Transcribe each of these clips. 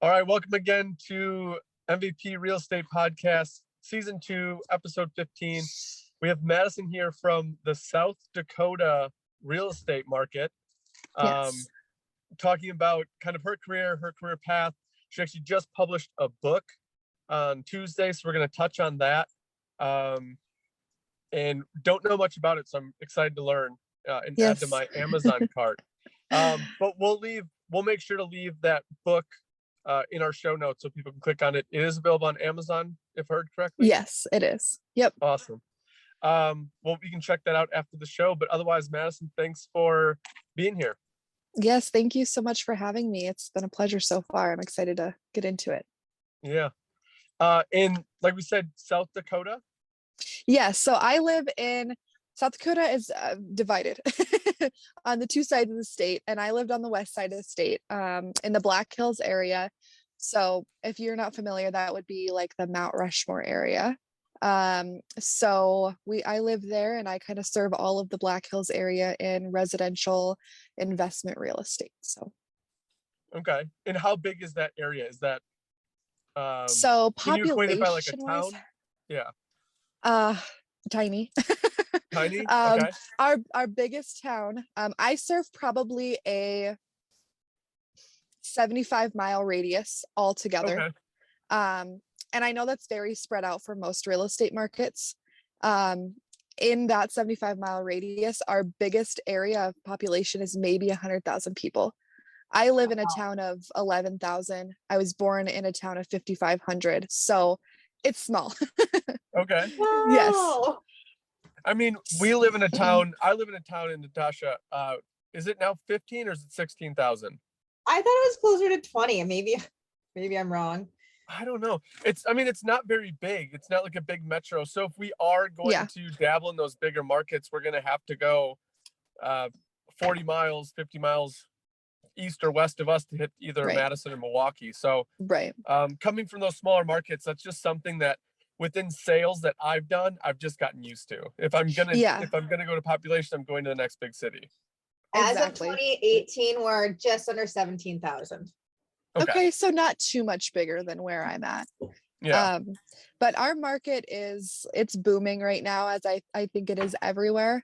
All right, welcome again to MVP Real Estate Podcast, Season 2, Episode 15. We have Madison here from the South Dakota real estate market, Yes. talking about kind of her career path. She actually just published a book on Tuesday, so we're going to touch on that. And don't know much about it, so I'm excited to learn and add to my Amazon cart. But we'll make sure to leave that book in our show notes so people can click on it. It is available on Amazon, if heard correctly. Yes, it is. Yep. Awesome. Well, we can check that out after the show, but otherwise, Madison, thanks for being here. Yes, thank you so much for having me. It's been a pleasure so far. I'm excited to get into it. Yeah. And like we said, South Dakota. Yeah, so I live in South Dakota is divided on the two sides of the state, and I lived on the west side of the state, in the Black Hills area. So if you're not familiar, that would be like the Mount Rushmore area. So I live there, and I kind of serve all of the Black Hills area in residential investment real estate. So Okay. And how big is that area? Is that so can you equate it by like a population-wise, town? Yeah. tiny. Tiny? Okay. Our biggest town, I serve probably a 75-mile radius altogether. Okay. And I know that's very spread out for most real estate markets. In that 75-mile radius, our biggest area of population is maybe 100,000 people. I live in a town of 11,000. I was born in a town of 5,500. So it's small. Okay. Wow. Yes. I mean, we live in a town. I live in a town in Natasha. Is it now 15 or is it 16,000? I thought it was closer to 20. Maybe I'm wrong. I don't know. It's not very big. It's not like a big metro. So if we are going to dabble in those bigger markets, we're going to have to go 40 miles, 50 miles east or west of us to hit either Madison or Milwaukee. So coming from those smaller markets, that's just something that within sales that I've done, I've just gotten used to. If I'm gonna go to population, I'm going to the next big city. As of 2018, we're just under 17,000. Okay, so not too much bigger than where I'm at. Yeah. But our market it's booming right now, as I think it is everywhere.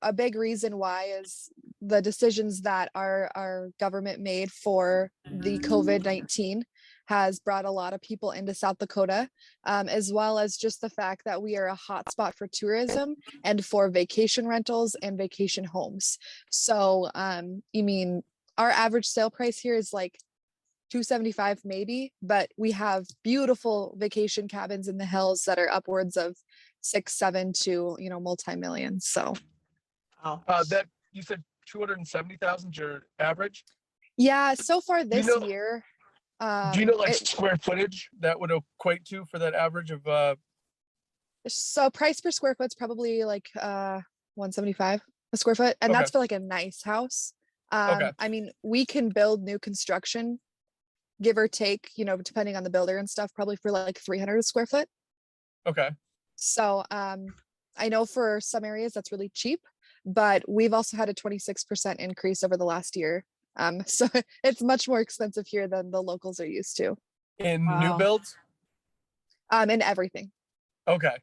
A big reason why is the decisions that our government made for the COVID-19 has brought a lot of people into South Dakota, as well as just the fact that we are a hotspot for tourism and for vacation rentals and vacation homes. So, our average sale price here is like $275 maybe, but we have beautiful vacation cabins in the hills that are upwards of 6-7 to multi-millions. So that you said 270,000 your average? Yeah, so far this year. Do you know square footage that would equate to for that average of So price per square foot is probably like 175 a square foot, and that's for like a nice house. I mean, we can build new construction, give or take, depending on the builder and stuff, probably for like 300 a square foot. Okay. So I know for some areas that's really cheap, but we've also had a 26% increase over the last year. So it's much more expensive here than the locals are used to. In new builds? In everything. Okay.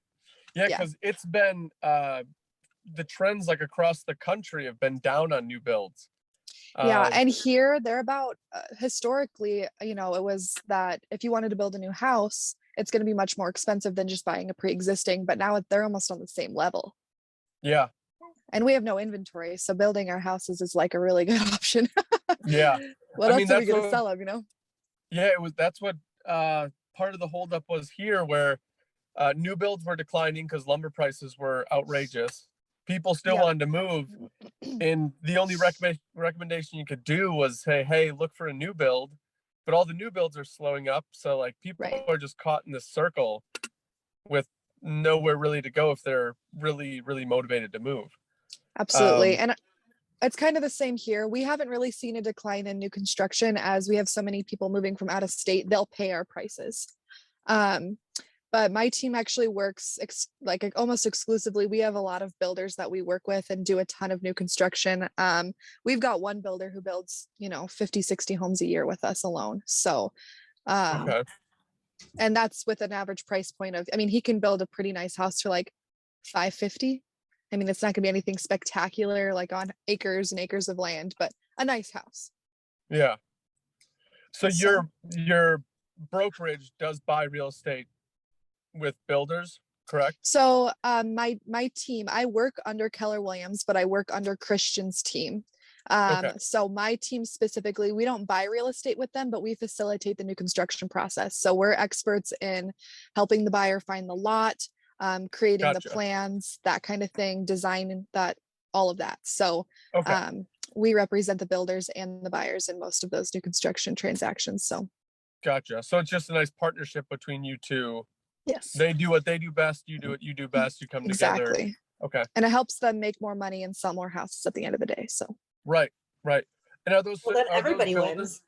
Yeah, because it's been the trends like across the country have been down on new builds. And here they're about historically, it was that if you wanted to build a new house, it's going to be much more expensive than just buying a pre-existing, but now they're almost on the same level. Yeah. And we have no inventory, so building our houses is like a really good option. Yeah. What else are we going to sell them, Yeah, that's what part of the holdup was here, where new builds were declining because lumber prices were outrageous. People still wanted to move, and the only recommendation you could do was say, hey, look for a new build, but all the new builds are slowing up, so like people are just caught in this circle with nowhere really to go if they're really, really motivated to move. Absolutely. And it's kind of the same here. We haven't really seen a decline in new construction, as we have so many people moving from out of state. They'll pay our prices. but my team actually works like almost exclusively. We have a lot of builders that we work with and do a ton of new construction. We've got one builder who builds, 50, 60 homes a year with us alone. So, Okay. and that's with an average price point of, he can build a pretty nice house for like 550. It's not gonna be anything spectacular, like on acres and acres of land, but a nice house. Yeah. So So- your brokerage does buy real estate with builders, correct? So my team, I work under Keller Williams, but I work under Christian's team. Okay. So my team specifically, we don't buy real estate with them, but we facilitate the new construction process. So we're experts in helping the buyer find the lot, creating Gotcha. the plans, that kind of thing, design that, all of that. So Okay. we represent the builders and the buyers in most of those new construction transactions. So Gotcha. So it's just a nice partnership between you two. yes, They do what they do best, you do what you do best, you come together. exactly. Okay. And it helps them make more money and sell more houses at the end of the day. So Right. And are those Well, then are those everybody builders? wins.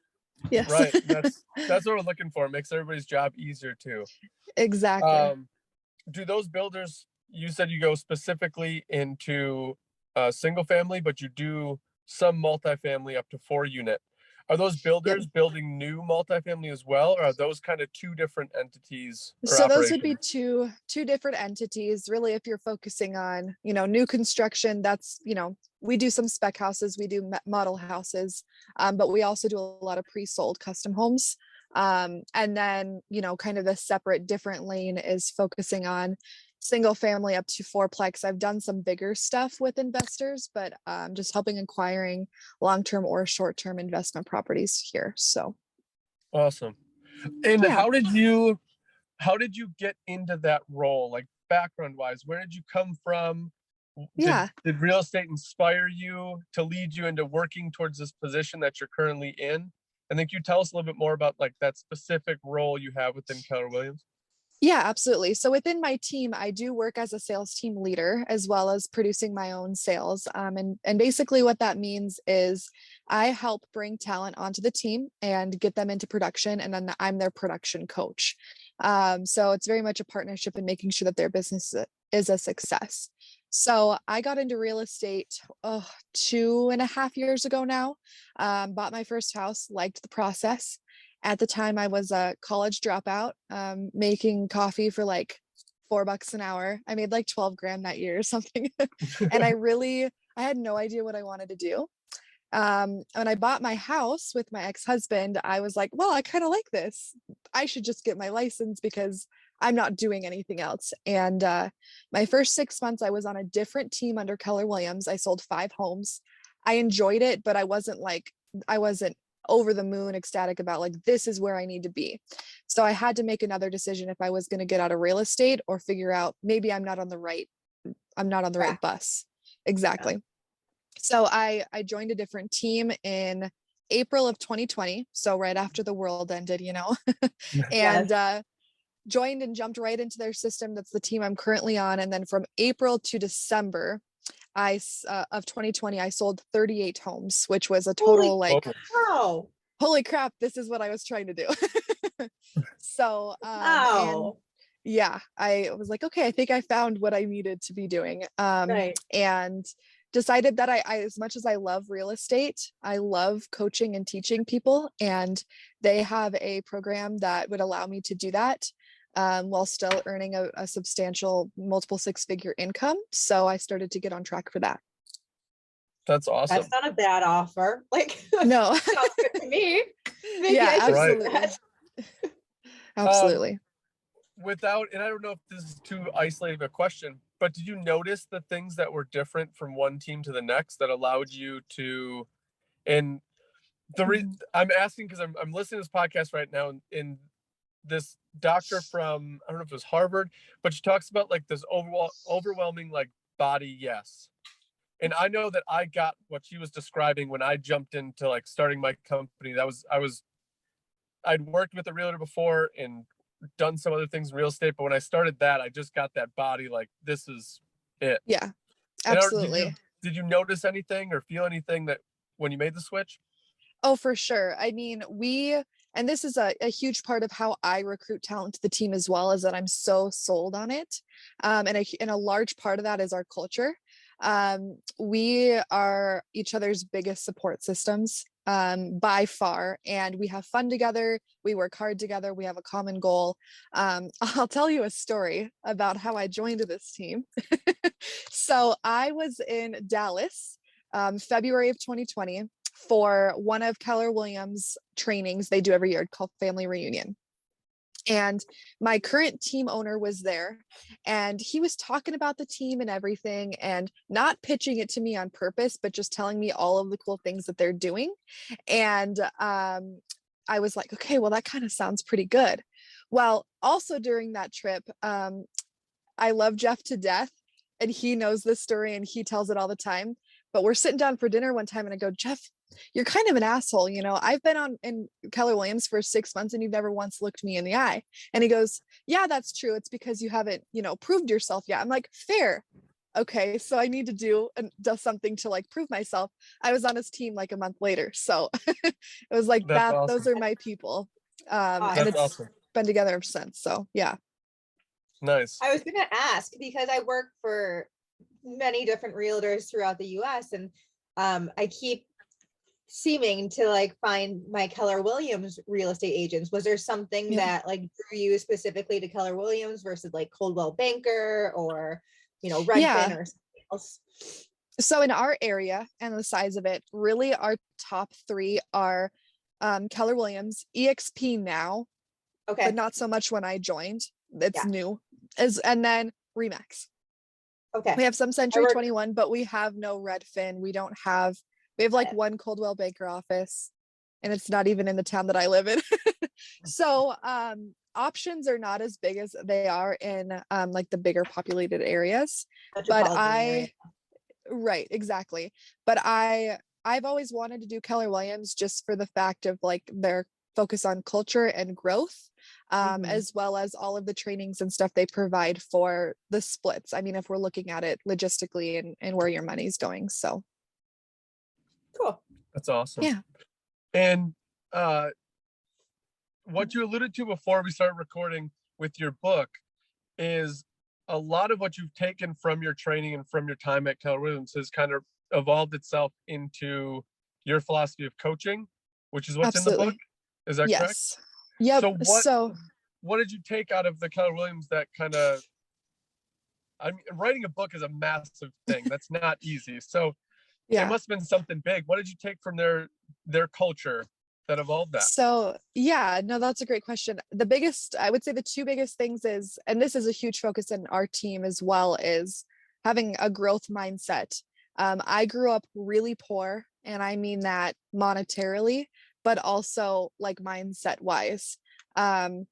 yes, Right. That's what we're looking for. It makes everybody's job easier too. exactly. Do those builders, you said you go specifically into single family, but you do some multifamily up to 4-unit. Are those builders building new multifamily as well, or are those kind of two different entities? So those would be two different entities. Really, if you're focusing on, new construction, that's, we do some spec houses, we do model houses, but we also do a lot of pre-sold custom homes. And then, kind of a separate different lane is focusing on single family up to 4-plex. I've done some bigger stuff with investors, but just helping acquiring long-term or short-term investment properties here. So awesome. And yeah. how did you get into that role? Like background wise, where did you come from? Did real estate inspire you to lead you into working towards this position that you're currently in? And then can you tell us a little bit more about like that specific role you have within Keller Williams? Yeah, absolutely. So within my team, I do work as a sales team leader as well as producing my own sales. And basically what that means is I help bring talent onto the team and get them into production. And then I'm their production coach. So it's very much a partnership in making sure that their business is a success. So I got into real estate 2.5 years ago now. Bought my first house, liked the process. At the time, I was a college dropout, making coffee for like $4 an hour. I made like 12 grand that year or something. And I had no idea what I wanted to do. When I bought my house with my ex-husband, I was like, well, I kind of like this. I should just get my license because I'm not doing anything else. And my first 6 months, I was on a different team under Keller Williams. I sold 5 homes. I enjoyed it, but I wasn't over the moon ecstatic about like, this is where I need to be. So I had to make another decision if I was going to get out of real estate or figure out maybe I'm not on the right bus. Exactly. Yeah. So I joined a different team in April of 2020. So right after the world ended, and joined and jumped right into their system. That's the team I'm currently on. And then from April to December of 2020, I sold 38 homes, which was a total holy crap, this is what I was trying to do. So and yeah, I was like, okay, I think I found what I needed to be doing. And decided that I as much as I love real estate, I love coaching and teaching people, and they have a program that would allow me to do that while still earning a substantial multiple 6-figure income. So I started to get on track for that. That's awesome. That's not a bad offer. Like, no, sounds good to me. Maybe yeah, I should absolutely. Absolutely. And I don't know if this is too isolated of a question, but did you notice the things that were different from one team to the next that allowed you to, and the reason I'm asking, because I'm listening to this podcast right now, and this doctor from, I don't know if it was Harvard, but she talks about like this overwhelming like body yes. And I know that I got what she was describing when I jumped into like starting my company. I'd worked with a realtor before and done some other things in real estate, but when I started that, I just got that body like, this is it. Yeah, absolutely. Did you notice anything or feel anything that when you made the switch? Oh, for sure. I mean, and this is a huge part of how I recruit talent to the team as well, is that I'm so sold on it. And a large part of that is our culture. We are each other's biggest support systems, by far, and we have fun together. We work hard together. We have a common goal. I'll tell you a story about how I joined this team. So I was in Dallas, February of 2020, for one of Keller Williams' trainings they do every year called Family Reunion. And my current team owner was there, and he was talking about the team and everything, and not pitching it to me on purpose, but just telling me all of the cool things that they're doing. And I was like, okay, well, that kind of sounds pretty good. Well, also during that trip, I love Jeff to death, and he knows this story and he tells it all the time. But we're sitting down for dinner one time and I go, Jeff, you're kind of an asshole. I've been on in Keller Williams for 6 months and you've never once looked me in the eye. And he goes, yeah, that's true. It's because you haven't, proved yourself yet. I'm like, fair. Okay. So I need to do something to like prove myself. I was on his team like a month later. So it was like That's that. awesome. Those are my people. And Awesome. it's That's awesome. been together ever since. So yeah. Nice. I was going to ask, because I work for many different realtors throughout the US, and I keep seeming to like find my Keller Williams real estate agents. Was there something that like drew you specifically to Keller Williams versus like Coldwell Banker or, Redfin or something else? So in our area and the size of it, really our top three are Keller Williams, EXP now, Okay. but not so much when I joined. It's Yeah. new. And then Remax. Okay. We have some Century 21, but we have no Redfin. We have like one Coldwell Banker office, and it's not even in the town that I live in. So options are not as big as they are in like the bigger populated areas. Right, exactly. But I've always wanted to do Keller Williams just for the fact of like their focus on culture and growth, as well as all of the trainings and stuff they provide for the splits. I mean, if we're looking at it logistically and where your money's going. So cool. That's awesome. Yeah. And what you alluded to before we start recording with your book is a lot of what you've taken from your training and from your time at Keller Williams has kind of evolved itself into your philosophy of coaching, which is what's Absolutely. in the book. Is that correct? Yes. Yep. So what did you take out of the Keller Williams that kind of, I mean, writing a book is a massive thing. That's not easy. So it must have been something big. What did you take from their culture that evolved that? So yeah, no, that's a great question. I would say the two biggest things is, and this is a huge focus in our team as well, is having a growth mindset. I grew up really poor, and I mean that monetarily, but also like mindset wise. And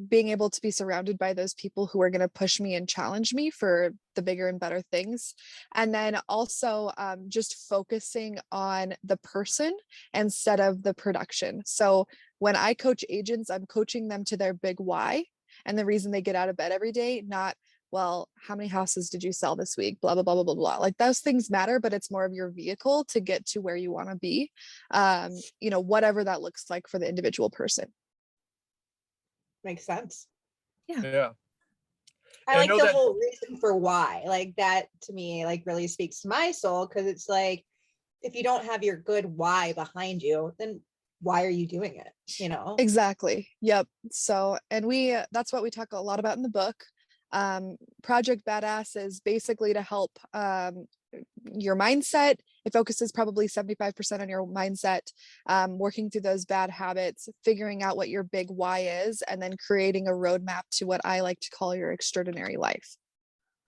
being able to be surrounded by those people who are going to push me and challenge me for the bigger and better things. And then also just focusing on the person instead of the production. So when I coach agents, I'm coaching them to their big why and the reason they get out of bed every day, not, well, how many houses did you sell this week? Blah, blah, blah, blah, blah, blah. Like those things matter, but it's more of your vehicle to get to where you want to be. Whatever that looks like for the individual person. Makes sense. Yeah. I like the whole reason for why, like that to me, like really speaks to my soul. Cause it's like, if you don't have your good why behind you, then why are you doing it? Exactly. Yep. So, and that's what we talk a lot about in the book. Project Badass is basically to help your mindset. It focuses probably 75% on your mindset, working through those bad habits, figuring out what your big why is, and then creating a roadmap to what I like to call your extraordinary life.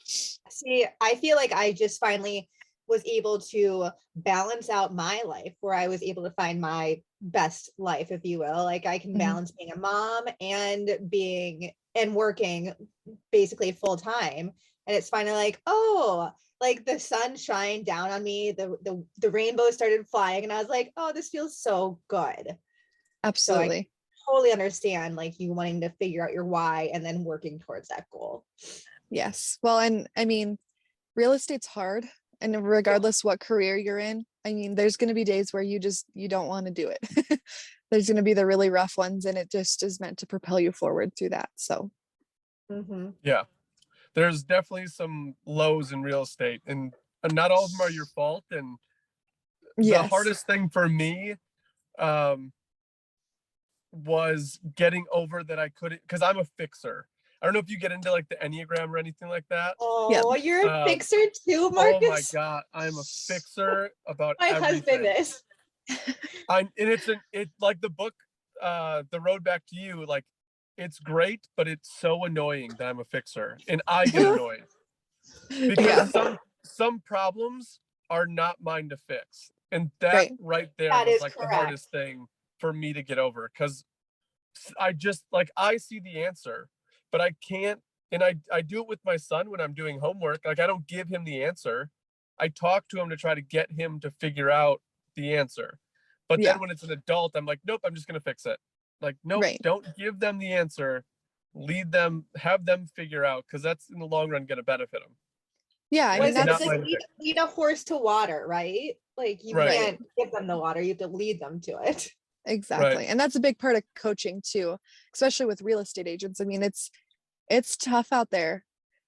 See, I feel like I just finally was able to balance out my life, where I was able to find my best life, if you will. Like I can balance being a mom and working basically full time. And it's finally like, oh, like the sun shined down on me, the rainbow started flying, and I was like, oh, this feels so good. Absolutely. So I totally understand like you wanting to figure out your why and then working towards that goal. Yes. Well, and I mean, real estate's hard, and regardless what career you're in, I mean, there's going to be days where you don't want to do it. There's going to be the really rough ones, and it just is meant to propel you forward through that. So Yeah, there's definitely some lows in real estate, and not all of them are your fault. And the yes. hardest thing for me was getting over that I couldn't, because I'm a fixer. I don't know if you get into like the Enneagram or anything like that. Oh, you're a fixer too, Marcus? Oh my God, I'm a fixer about My everything. husband is. And it's like the book, The Road Back to You, like it's great, but it's so annoying that I'm a fixer, and I get annoyed because some problems are not mine to fix. And that right there That was is like correct. the hardest thing for me to get over, because I just like, I see the answer, but I can't. And I do it with my son when I'm doing homework. Like I don't give him the answer. I talk to him to try to get him to figure out the answer. But then when it's an adult, I'm like, nope, I'm just going to fix it. Like, nope, don't give them the answer. Lead them, have them figure out, because that's in the long run going to benefit them. Yeah, I mean, that's like lead a horse to water, right? Like you can't give them the water, you have to lead them to it. Exactly. And that's a big part of coaching too, especially with real estate agents. I mean, it's tough out there,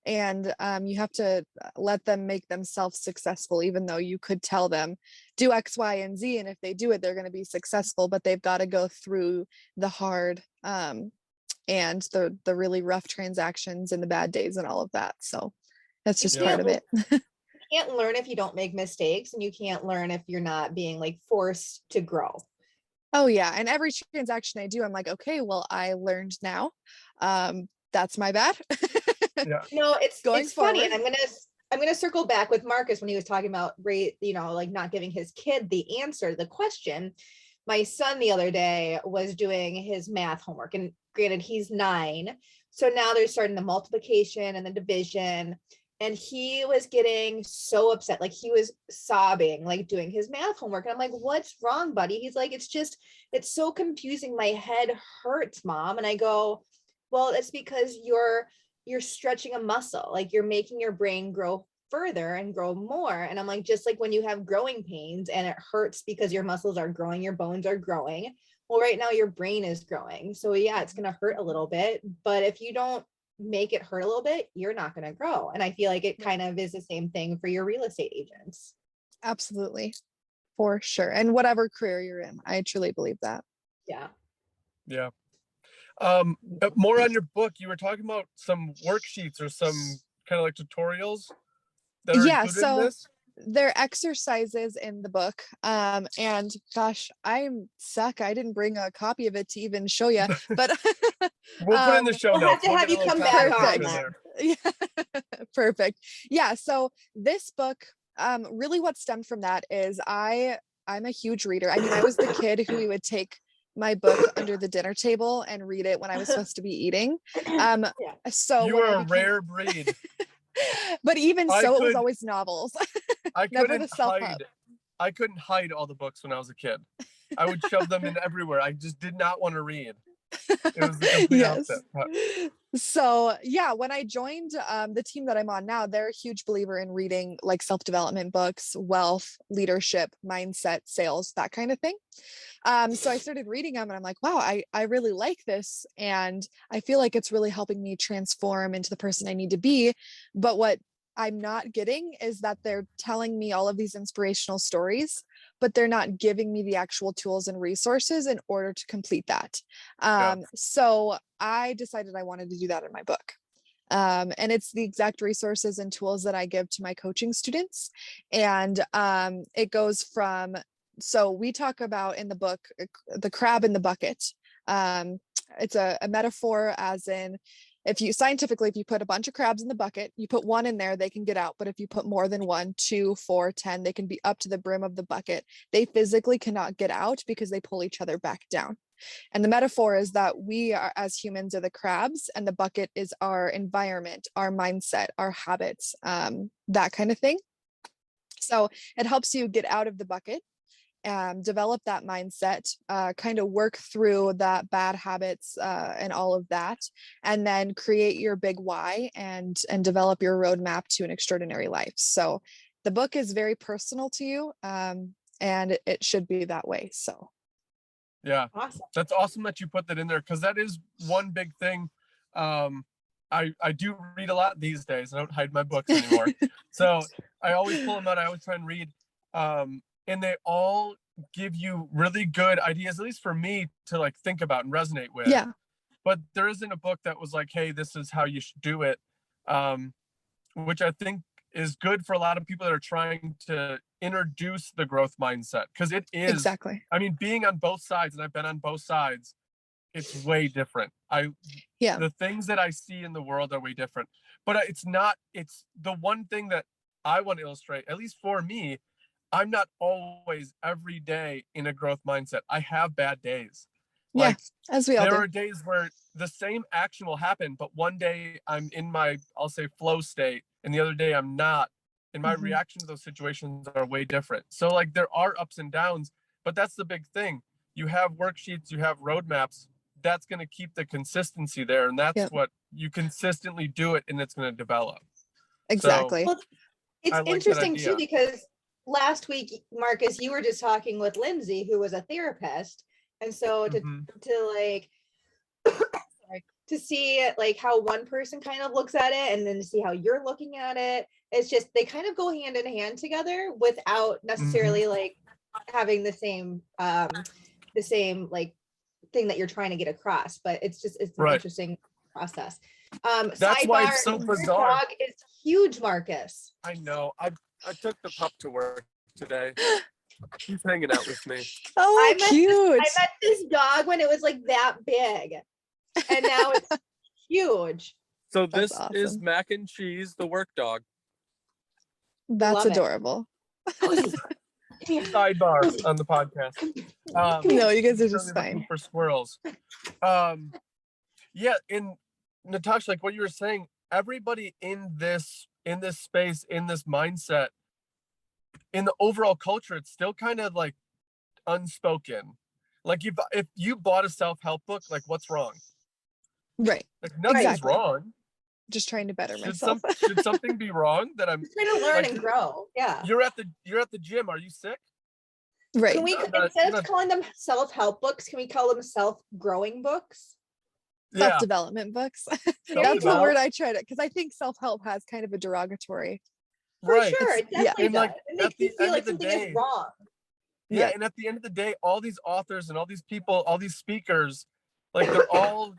and you have to let them make themselves successful, even though you could tell them do X, Y, and Z, and if they do it, they're going to be successful. But they've got to go through the hard and the really rough transactions and the bad days and all of that. So that's just part of it. You can't learn if you don't make mistakes, and you can't learn if you're not being like forced to grow. Oh yeah, and every transaction I do, I'm like, okay, well, I learned now. That's my bad. No, it's funny, forward. and I'm gonna circle back with Marcus when he was talking about like not giving his kid the answer to the question. My son the other day was doing his math homework, and granted, he's 9, so now they're starting the multiplication and the division. And he was getting so upset, like he was sobbing, like doing his math homework. And I'm like, what's wrong, buddy? He's like, it's so confusing. My head hurts, Mom. And I go, well, it's because you're stretching a muscle, like you're making your brain grow further and grow more. And I'm like, just like when you have growing pains and it hurts because your muscles are growing, your bones are growing. Well, right now your brain is growing. So yeah, it's going to hurt a little bit, but if you don't make it hurt a little bit, you're not going to grow. And I feel like it kind of is the same thing for your real estate agents. Absolutely. For sure. And whatever career you're in, I truly believe that. Yeah. More on your book, you were talking about some worksheets or some kind of like tutorials that are included in this. They're exercises in the book. And gosh, I'm suck. I didn't bring a copy of it to even show you, but we'll put it in the show notes. We'll have to have you come back on there. Yeah. Perfect. Yeah. So this book, really what stemmed from that is I'm a huge reader. I mean, I was the kid who would take my book under the dinner table and read it when I was supposed to be eating. So you were a rare breed. But even so, it was always novels. I couldn't hide all the books when I was a kid. I would shove them in everywhere. I just did not want to read. It was the complete opposite. So yeah, when I joined the team that I'm on now, they're a huge believer in reading like self-development books, wealth, leadership, mindset, sales, that kind of thing. So I started reading them and I'm like, wow, I really like this. And I feel like it's really helping me transform into the person I need to be. But what I'm not getting is that they're telling me all of these inspirational stories, but they're not giving me the actual tools and resources in order to complete that. So I decided I wanted to do that in my book. And it's the exact resources and tools that I give to my coaching students. And it goes from, so we talk about in the book, the crab in the bucket. It's a metaphor, as in, if you put a bunch of crabs in the bucket, you put one in there, they can get out. But if you put more than 1, 2, 4, 10, they can be up to the brim of the bucket. They physically cannot get out because they pull each other back down. And the metaphor is that we are, as humans, are the crabs, and the bucket is our environment, our mindset, our habits, that kind of thing. So it helps you get out of the bucket, develop that mindset, kind of work through that bad habits and all of that, and then create your big why and develop your roadmap to an extraordinary life. So the book is very personal to you. and it should be that way. So Yeah, Awesome. that's awesome that you put that in there, because that is one big thing. I do read a lot these days. I don't hide my books anymore. So I always pull them out. I always try and read. And they all give you really good ideas, at least for me, to like think about and resonate with. yeah, But there isn't a book that was like, hey, this is how you should do it. Which I think is good for a lot of people that are trying to introduce the growth mindset, because it is, exactly. I mean, being on both sides, and I've been on both sides, it's way different. Yeah, The things that I see in the world are way different, but it's the one thing that I want to illustrate, at least for me. I'm not always every day in a growth mindset. I have bad days. yeah, Like, as we all there do. are days where the same action will happen, but one day I'm in my, I'll say, flow state, and the other day I'm not. And my Mhm. reaction to those situations are way different. So like, there are ups and downs, but that's the big thing. You have worksheets, you have roadmaps. That's going to keep the consistency there, and that's Yep. what you consistently do it, and it's going to develop. Exactly. Well, it's I like that interesting too, idea. because last week, Marcus, you were just talking with Lindsay, who was a therapist. And so Mhm. to like, sorry, to see like how one person kind of looks at it and then to see how you're looking at it, it's just, they kind of go hand in hand together without necessarily like having the same like thing that you're trying to get across. But it's an Right. interesting process. That's why Sidebar, it's so your bizarre. dog is huge, Marcus. I know. I took the pup to work today. She's hanging out with me. Oh, cute. I met this dog when it was like that big, and now it's huge. So That's this is awesome. Mac and Cheese, the work dog. That's Love it. adorable. Sidebar on the podcast. No, you guys are she's just really looking fine. for squirrels. Yeah, in Natasha, like what you were saying, everybody in this space, in this mindset, in the overall culture, it's still kind of like unspoken. Like, if you bought a self-help book, like, what's wrong? Right. Like, nothing's Exactly. wrong. Just trying to better Should myself. should something be wrong that I'm Just trying to learn like, and grow. Yeah. you're at the gym, are you sick? Right. Can we, instead of calling them self-help books, can we call them self-growing books? Yeah, Self-development books. There That's you the go. word I try to, because I think self-help has kind of a derogatory. For right. sure, it definitely And does. like, It makes at the you feel end like of the something day, is wrong. yeah, Yeah. and at the end of the day, all these authors and all these people, all these speakers, like, they're all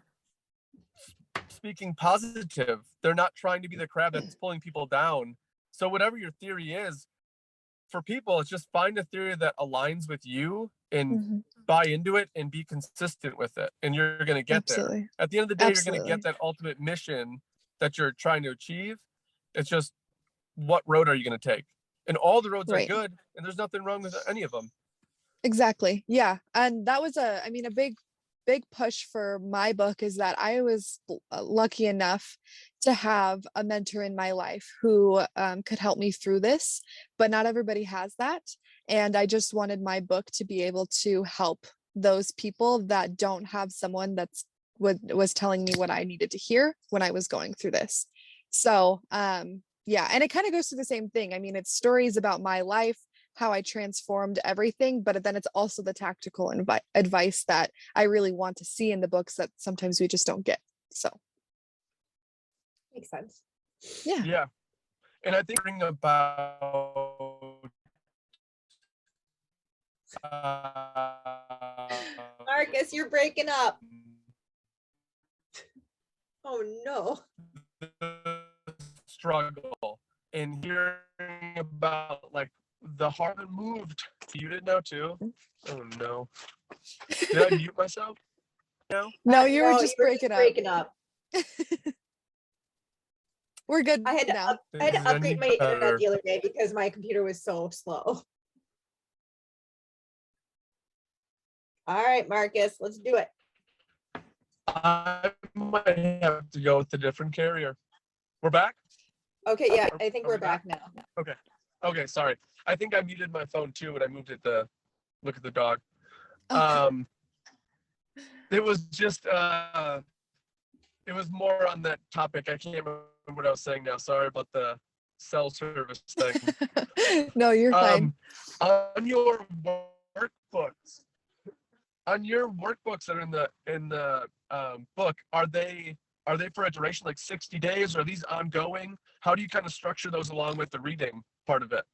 speaking positive. They're not trying to be the crab that's pulling people down. So whatever your theory is, for people, it's just find a theory that aligns with you and Mhm. buy into it and be consistent with it, and you're going to get there. Absolutely. At the end of the day, you're going to Absolutely. get that ultimate mission that you're trying to achieve. It's just, what road are you going to take? And all the roads Right. are good, and there's nothing wrong with any of them. Exactly. Yeah. And that was a big push for my book, is that I was lucky enough to have a mentor in my life who could help me through this, but not everybody has that. And I just wanted my book to be able to help those people that don't have someone that's was telling me what I needed to hear when I was going through this. So yeah, and it kind of goes through the same thing. I mean, it's stories about my life, how I transformed everything, but then it's also the tactical advice that I really want to see in the books that sometimes we just don't get. So Makes sense. yeah. Yeah. And I think bring about Marcus, you're breaking up. Oh no. struggle and hearing about like the hard moved. You didn't know too. Oh no. Did I mute myself? No, you were No, just you were breaking up. We're good I had to, now. I had Is to it upgrade any my internet better? the other day because my computer was so slow. All right, Marcus, let's do it. I might have to go with a different carrier. We're back? Okay, yeah, I think Are we're we back? back now. Okay, sorry. I think I muted my phone too when I moved it to look at the dog. Oh, It was just it was more on that topic. I can't remember what I was saying now. Sorry about the cell service thing. No, you're fine. On your workbooks, that are in the book, are they for a duration like 60 days? Are these ongoing? How do you kind of structure those along with the reading part of it?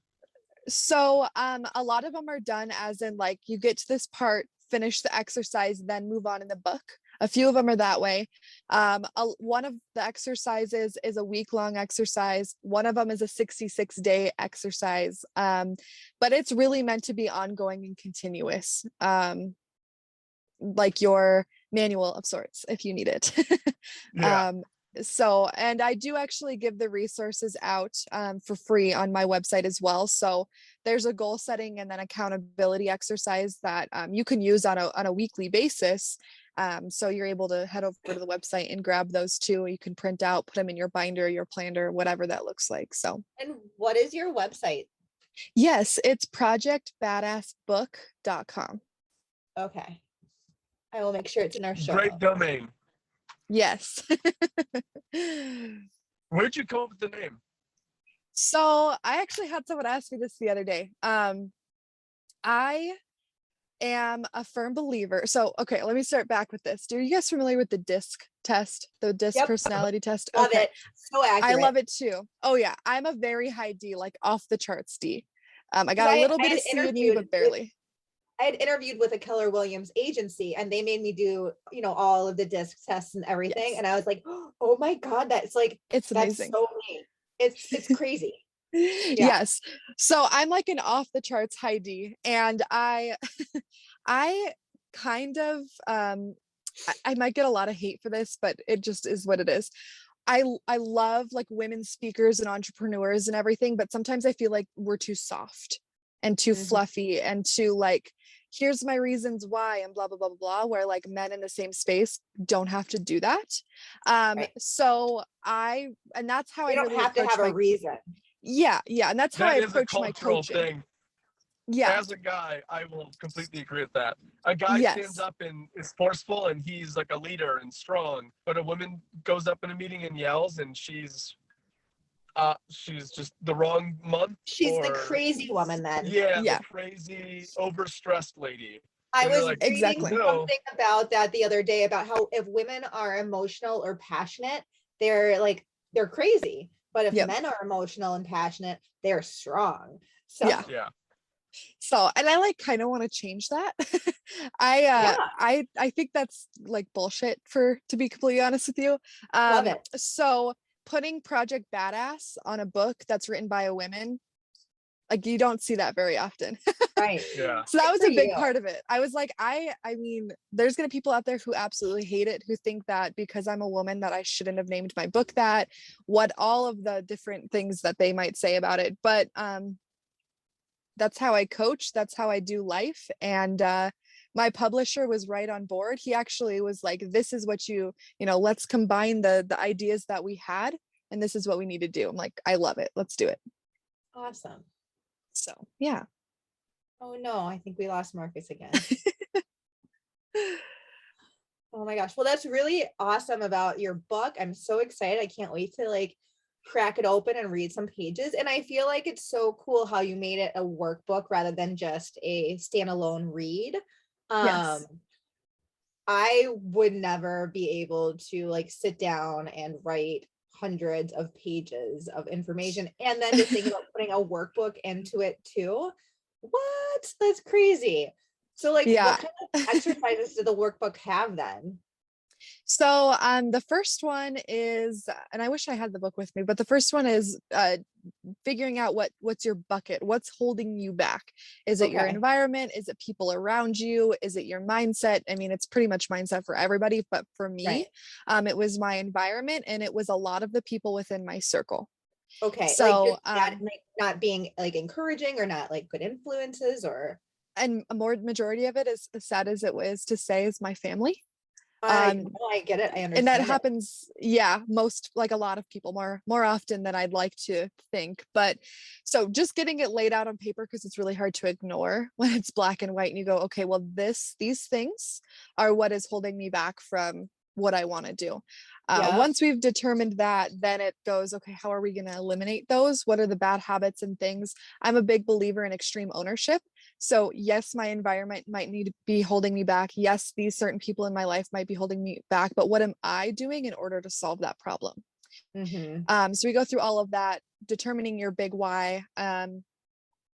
So a lot of them are done as in like you get to this part, finish the exercise, then move on in the book. A few of them are that way. One of the exercises is a week-long exercise. One of them is a 66-day exercise. But it's really meant to be ongoing and continuous. Like your manual of sorts, if you need it. Yeah. So, and I do actually give the resources out for free on my website as well. So there's a goal setting and then accountability exercise that you can use on a weekly basis. So you're able to head over to the website and grab those too. You can print out, put them in your binder, your planner, whatever that looks like. So, And what is your website? yes, it's projectbadassbook.com. Okay. I will make sure it's in our show Great notes. domain. Yes. Where'd you come up with the name? So I actually had someone ask me this the other day. I am a firm believer. So, okay, let me start back with this. Are you guys familiar with the DISC test, the DISC Yep. personality test? Love Okay. it. So accurate. I love it too. Oh yeah, I'm a very high D, like off the charts D. I got a little bit of C in me, but barely. I had interviewed with a Keller Williams agency and they made me do, all of the DISC tests and everything. Yes. And I was like, oh my God, that's amazing. so me. It's crazy. Yeah. Yes. So I'm like an off the charts high D, and I kind of I might get a lot of hate for this, but it just is what it is. I love like women speakers and entrepreneurs and everything, but sometimes I feel like we're too soft and too fluffy and too like, here's my reasons why and blah blah blah blah blah, where like men in the same space don't have to do that. Right. So and that's how You I don't really have to have a reason. Yeah, and that's how I approach my coaching. Thing. Yeah. As a guy, I will completely agree with that. A guy stands up and is forceful and he's like a leader and strong, but a woman goes up in a meeting and yells and she's just the wrong month. She's the crazy woman then. Yeah. The crazy overstressed lady. I was like, reading something about that the other day about how if women are emotional or passionate, they're crazy. But if men are emotional and passionate, they're strong. So yeah. So, and I like kind of want to change that. I think that's like bullshit to be completely honest with you. Love it. So putting Project Badass on a book that's written by a woman, like you don't see that very often. Right. Yeah. So that was a big part of it. I was like, I mean, there's gonna be people out there who absolutely hate it, who think that because I'm a woman that I shouldn't have named my book that, what all of the different things that they might say about it. But that's how I coach, that's how I do life. And my publisher was right on board. He actually was like, this is what let's combine the ideas that we had, and this is what we need to do. I'm like, I love it. Let's do it. Awesome. So yeah. Oh no, I think we lost Marcus again. Oh my gosh. Well, that's really awesome about your book. I'm so excited. I can't wait to crack it open and read some pages. And I feel like it's so cool how you made it a workbook rather than just a standalone read. Yes. I would never be able to sit down and write hundreds of pages of information and then to think about putting a workbook into it too. What? That's crazy. So what kind of exercises did the workbook have then? So the first one is, and I wish I had the book with me, but the first one is figuring out what's your bucket, what's holding you back. Is it your environment? Is it people around you? Is it your mindset? I mean, it's pretty much mindset for everybody, but for me, it was my environment, and it was a lot of the people within my circle. Okay. So not being encouraging or not good influences or. And a majority of it, is as sad as it was to say, is my family. I get it. I understand. And that happens, most, a lot of people more often than I'd like to think. But so just getting it laid out on paper, because it's really hard to ignore when it's black and white and you go, okay, well, these things are what is holding me back from what I want to do. Yeah. Once we've determined that, then it goes, okay, how are we going to eliminate those? What are the bad habits and things? I'm a big believer in extreme ownership. So yes, my environment might need to be holding me back. Yes, these certain people in my life might be holding me back, but what am I doing in order to solve that problem? So we go through all of that, determining your big why,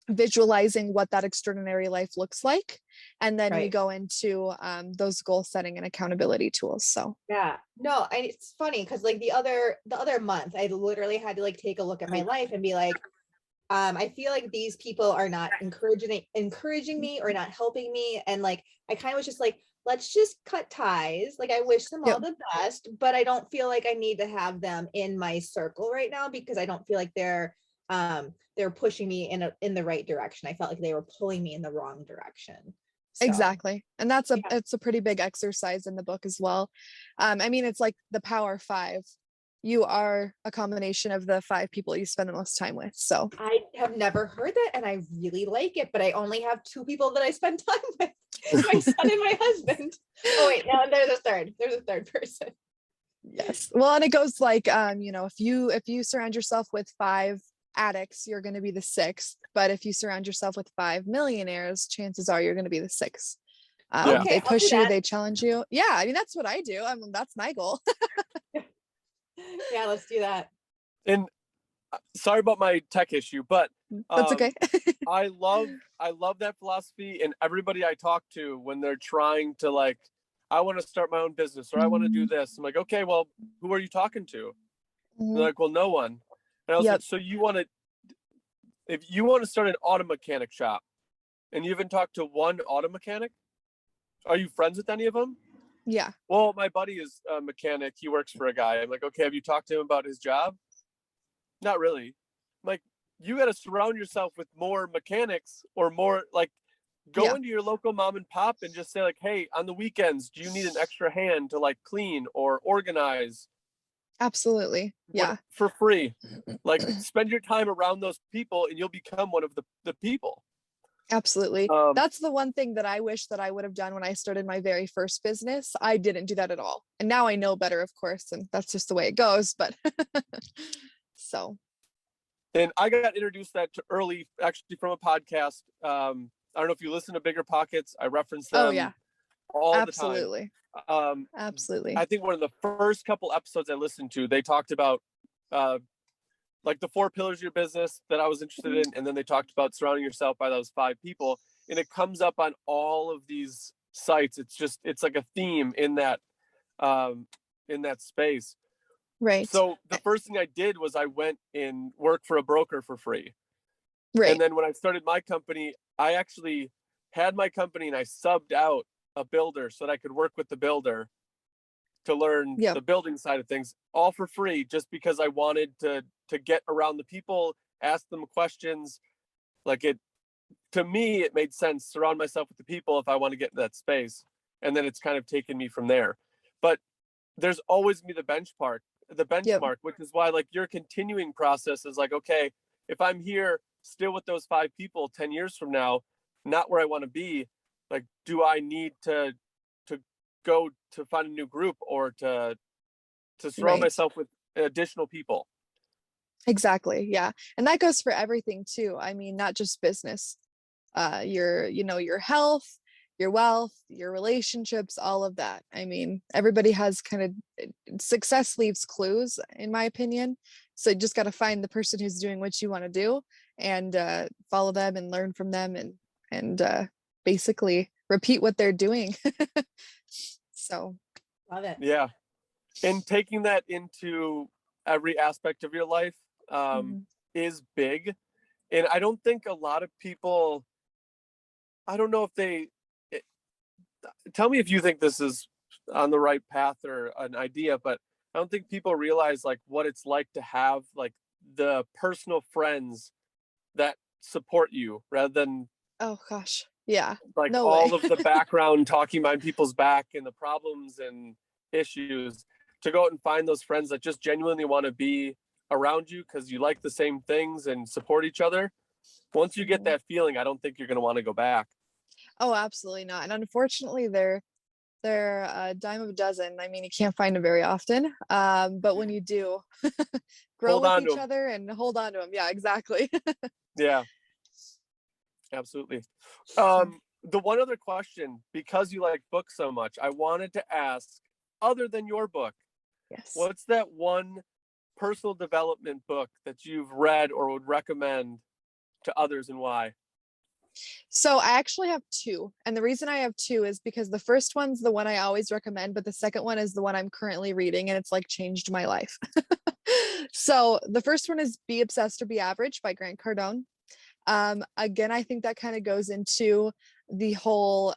visualizing what that extraordinary life looks like, and then we go into those goal setting and accountability tools. So yeah, no, it's funny because like the other month I literally had to like take a look at my life and be like, I feel like these people are not encouraging me or not helping me, and like I kind of was just like, let's just cut ties. Like I wish them all the best, but I don't feel like I need to have them in my circle right now because I don't feel like they're pushing me in the right direction. I felt like they were pulling me in the wrong direction. So. Exactly. And it's a pretty big exercise in the book as well. I mean, it's like the Power Five. You are a combination of the 5 people you spend the most time with. So I have never heard that, and I really like it, but I only have 2 people that I spend time with, my son and my husband. Oh wait, no, there's a third person. Yes. Well, and it goes like, if you surround yourself with 5 addicts, you're going to be the 6th. But if you surround yourself with 5 millionaires, chances are you're going to be the 6th. Okay, they push you, they challenge you. Yeah, I mean, that's what I do. That's my goal. Yeah, let's do that. And sorry about my tech issue, but that's okay. I love that philosophy, and everybody I talk to when they're trying to like, I want to start my own business or I want to do this. I'm like, okay, well, who are you talking to? They're like, well, no one. And I was like, so if you want to start an auto mechanic shop and you haven't talked to one auto mechanic, are you friends with any of them? Yeah. Well, my buddy is a mechanic. He works for a guy. I'm like, okay, have you talked to him about his job? Not really. I'm like, you got to surround yourself with more mechanics or more like go into your local mom and pop and just say like, hey, on the weekends, do you need an extra hand to like clean or organize? Absolutely. Yeah. For free. Like spend your time around those people and you'll become one of the people. Absolutely. That's the one thing that I wish that I would have done when I started my very first business. I didn't do that at all. And now I know better, of course, and that's just the way it goes. But so. And I got introduced that to early, actually from a podcast. I don't know if you listen to Bigger Pockets. I reference them all Absolutely. the time. Absolutely. I think one of the first couple episodes I listened to, they talked about like the 4 pillars of your business that I was interested in. And then they talked about surrounding yourself by those 5 people. And it comes up on all of these sites. It's like a theme in that space. Right. So the first thing I did was I went and worked for a broker for free. Right. And then when I started my company, I actually had my company and I subbed out a builder so that I could work with the builder to learn the building side of things, all for free, just because I wanted to get around the people, ask them questions. Like to me, it made sense, surround myself with the people if I want to get in that space. And then it's kind of taken me from there. But there's always the benchmark, which is why like your continuing process is like, okay, if I'm here still with those 5 people 10 years from now, not where I want to be, like, do I need to go to find a new group or to surround myself with additional people? Exactly. Yeah. And that goes for everything too. I mean, not just business, your health, your wealth, your relationships, all of that. I mean, everybody has kind of success leaves clues, in my opinion. So you just got to find the person who's doing what you want to do and follow them and learn from them and basically repeat what they're doing. So. Love it. Yeah. And taking that into every aspect of your life is big. And I don't think a lot of people, I don't know if tell me if you think this is on the right path or an idea, but I don't think people realize like what it's like to have like the personal friends that support you rather than oh gosh, yeah, like no all way. of the background talking behind people's back and the problems and issues, to go out and find those friends that just genuinely want to be around you because you like the same things and support each other. Once you get that feeling, I don't think you're going to want to go back. Oh, absolutely not. And unfortunately, They're a dime a dozen. I mean, you can't find them very often. But when you do, grow Hold with on to each 'em. other and hold on to them. Yeah, exactly. Yeah, absolutely. The one other question, because you like books so much, I wanted to ask, other than your book, Yes. what's that one personal development book that you've read or would recommend to others, and why? So I actually have two. And the reason I have two is because the first one's the one I always recommend, but the second one is the one I'm currently reading and it's like changed my life. So the first one is Be Obsessed or Be Average by Grant Cardone. Again, I think that kind of goes into the whole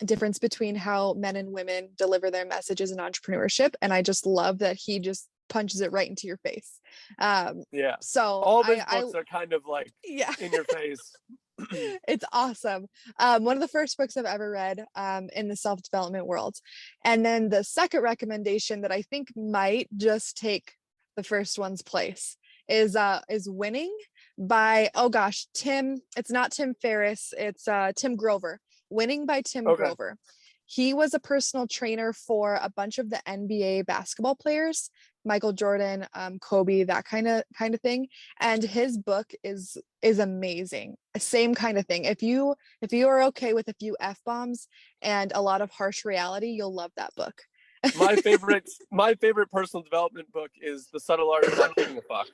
difference between how men and women deliver their messages in entrepreneurship. And I just love that he just punches it right into your face. Yeah, So all of his books are kind of like yeah, in your face. it's awesome. One of the first books I've ever read in the self-development world. And then the second recommendation that I think might just take the first one's place is Winning by, oh gosh, it's not Tim Ferriss, it's Tim Grover. Winning by Tim Okay. Grover. He was a personal trainer for a bunch of the NBA basketball players, Michael Jordan, Kobe, that kind of thing. And his book is amazing. Same kind of thing. If you are okay with a few F-bombs and a lot of harsh reality, you'll love that book. my favorite personal development book is The Subtle Art of Not Giving a Fuck.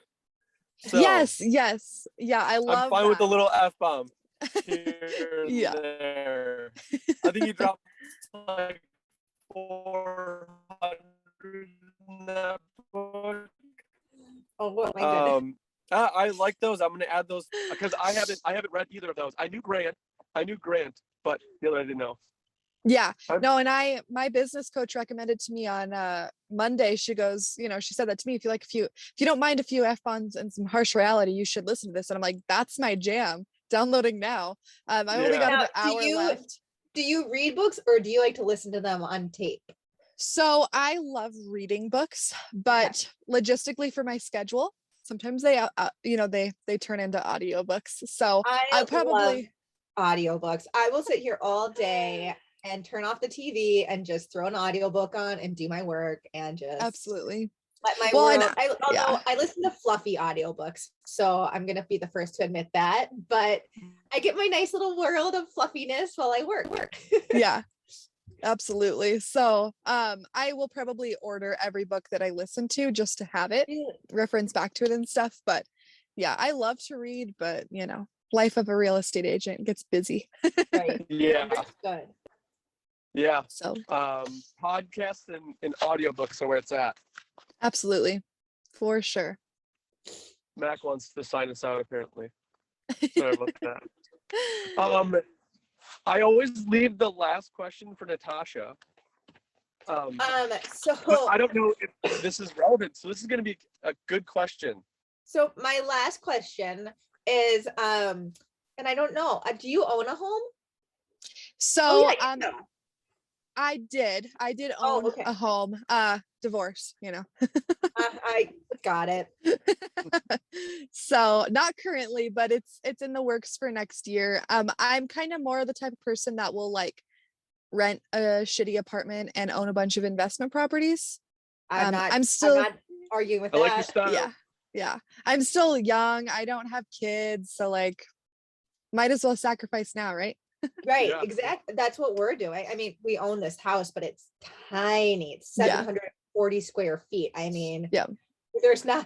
So yes. Yeah, I love I'm fine that. with the little F-bomb here and Yeah. there. I think he dropped like 400 in that book. Oh my goodness. I like those. I'm gonna add those because I haven't read either of those. I knew Grant, but the other I didn't know. Yeah, no, and my business coach recommended to me on Monday. She goes, she said that to me. If you don't mind a few F-bombs and some harsh reality, you should listen to this. And I'm like, that's my jam. Downloading now. I only got Now, an hour left. Do you read books or do you like to listen to them on tape? So I love reading books, but logistically for my schedule, sometimes they turn into audiobooks. So I probably love audiobooks. I will sit here all day and turn off the TV and just throw an audiobook on and do my work and just absolutely let my world. I listen to fluffy audiobooks, so I'm gonna be the first to admit that. But I get my nice little world of fluffiness while I work. Yeah, absolutely. So I will probably order every book that I listen to just to have it, reference back to it and stuff. But yeah, I love to read, but life of a real estate agent gets busy. Right. Yeah. Good. Yeah. So podcasts and audiobooks are where it's at. Absolutely. For sure. Mac wants to sign us out apparently. Sorry about that. I always leave the last question for Natasha. So I don't know if this is relevant. So this is going to be a good question. So my last question is, and I don't know, do you own a home? So I did own okay. a home, divorce, I got it. So not currently, but it's in the works for next year. I'm kind of more of the type of person that will like rent a shitty apartment and own a bunch of investment properties. I'm not arguing with that. I like your style. Yeah. I'm still young. I don't have kids, so like might as well sacrifice now, right? Right, yeah. Exactly. That's what we're doing. I mean, we own this house, but it's tiny. It's 740 square feet. I mean, there's no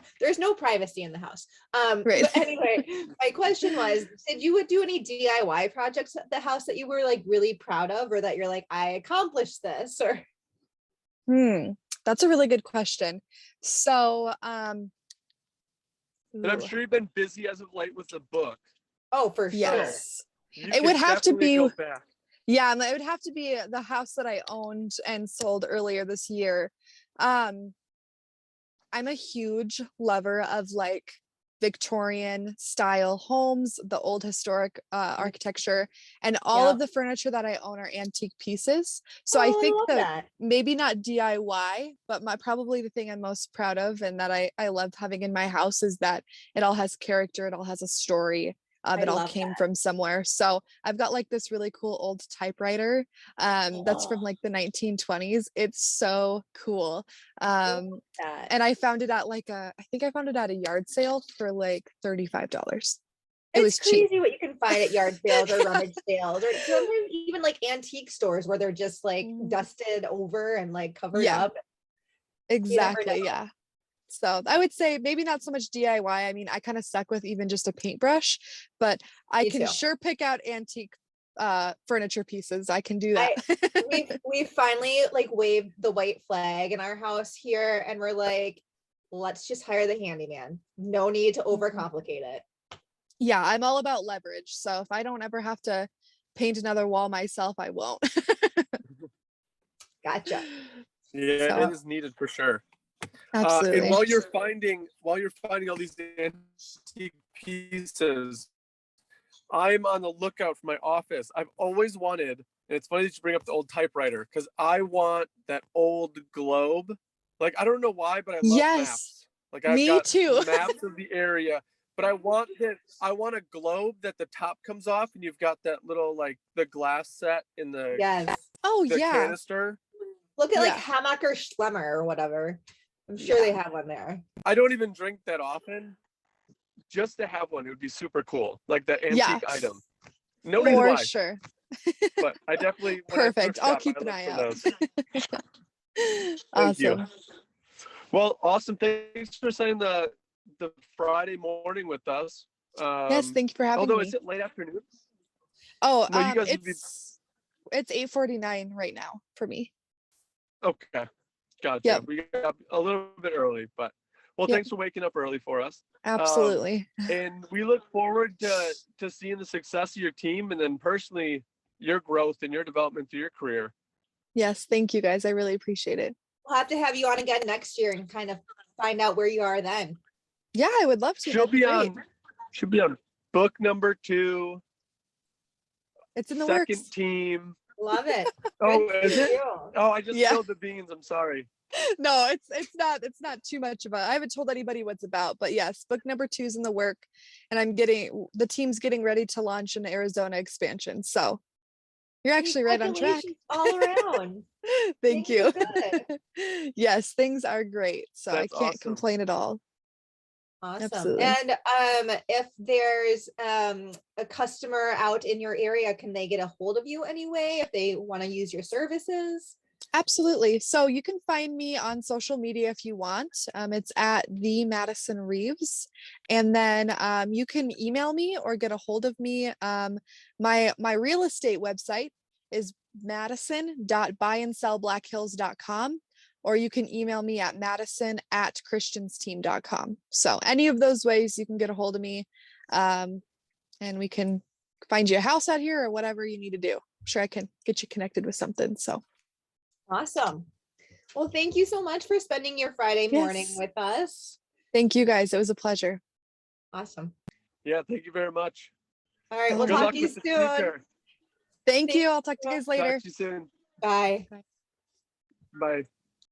privacy in the house. Right. But anyway, my question was, did you do any DIY projects at the house that you were like really proud of, or that you're like, I accomplished this? Or that's a really good question. So and I'm sure you've been busy as of late with the book. Oh, for sure. Yes. It would have to be, and it would have to be the house that I owned and sold earlier this year. I'm a huge lover of like Victorian style homes, the old historic architecture, and all of the furniture that I own are antique pieces. So I think that maybe not DIY, but probably the thing I'm most proud of and that I love having in my house is that it all has character, it all has a story. I It all love came that. from somewhere. So I've got like this really cool old typewriter that's from Oh, like the 1920s. It's so cool. I love Um, that. and I found it at like I think I found it at a yard sale for like $35. It was It's cheap. crazy what you can find at yard sales or rummage sales, or sometimes even like antique stores where they're just like dusted over and like covered Yeah, up. You never exactly. know. Yeah. So I would say maybe not so much DIY. I mean, I kind of stuck with even just a paintbrush, but I Me can too. sure pick out antique furniture pieces. I can do that. We finally like waved the white flag in our house here, and we're like, let's just hire the handyman. No need to overcomplicate it. Yeah, I'm all about leverage. So if I don't ever have to paint another wall myself, I won't. Gotcha. Yeah, So it is needed for sure. And absolutely. while you're finding all these antique pieces, I'm on the lookout for my office. I've always wanted, and it's funny that you bring up the old typewriter, because I want that old globe. Like, I don't know why, but I love Yes, maps. Like, I've me got too. maps of the area, but I want a globe that the top comes off and you've got that little, like, the glass set in the Yes. Oh the yeah. canister. Look at like Yeah. Hammacher Schlemmer or whatever. I'm sure Yeah. they have one there. I don't even drink that often. Just to have one, it would be super cool. Like the antique Yeah. item. No reason For why, sure. but I definitely when I Perfect. thrift I'll shop, keep I an look eye for out. those. Thank you. Awesome. Well, awesome. Thanks for spending the Friday morning with us. Yes, thank you for having Although, me. is it late afternoon? Oh, No, you guys would be it's 8:49 right now for me. okay. Gotcha. Yep. We got a little bit early, but well, Yep. thanks for waking up early for us. Absolutely. And we look forward to seeing the success of your team, and then personally your growth and your development through your career. Yes, thank you guys. I really appreciate it. We'll have to have you on again next year and kind of find out where you are then. Yeah, I would love to. She'll That'd be be great. on book number 2. It's in the Second works. Love team. it. Oh, Good is for it? you. Oh, I just Yeah. spilled the beans. I'm sorry. No, it's not too much of a, I haven't told anybody what's about, but yes, book number 2 is in the work, and the team's getting ready to launch an Arizona expansion. So you're actually right on track. Congratulations all around. Thank Things are you. good. Yes, things are great. So I That's can't awesome. complain at all. Awesome. Absolutely. And if there's a customer out in your area, can they get a hold of you anyway if they want to use your services? Absolutely. So you can find me on social media if you want. It's at the Madison Reeves, and then you can email me or get a hold of me. My real estate website is madison.buyandsellblackhills.com, or you can email me at madison@christiansteam.com. So any of those ways you can get a hold of me, and we can find you a house out here or whatever you need to do. I'm sure I can get you connected with something. So. Awesome. Well, thank you so much for spending your Friday morning Yes. with us. Thank you guys. It was a pleasure. Awesome. Yeah, thank you very much. All right, All we'll right. talk Good luck to you with the soon. future. Thank Thank you. I'll talk to you guys later. Talk to you soon. Bye. Bye.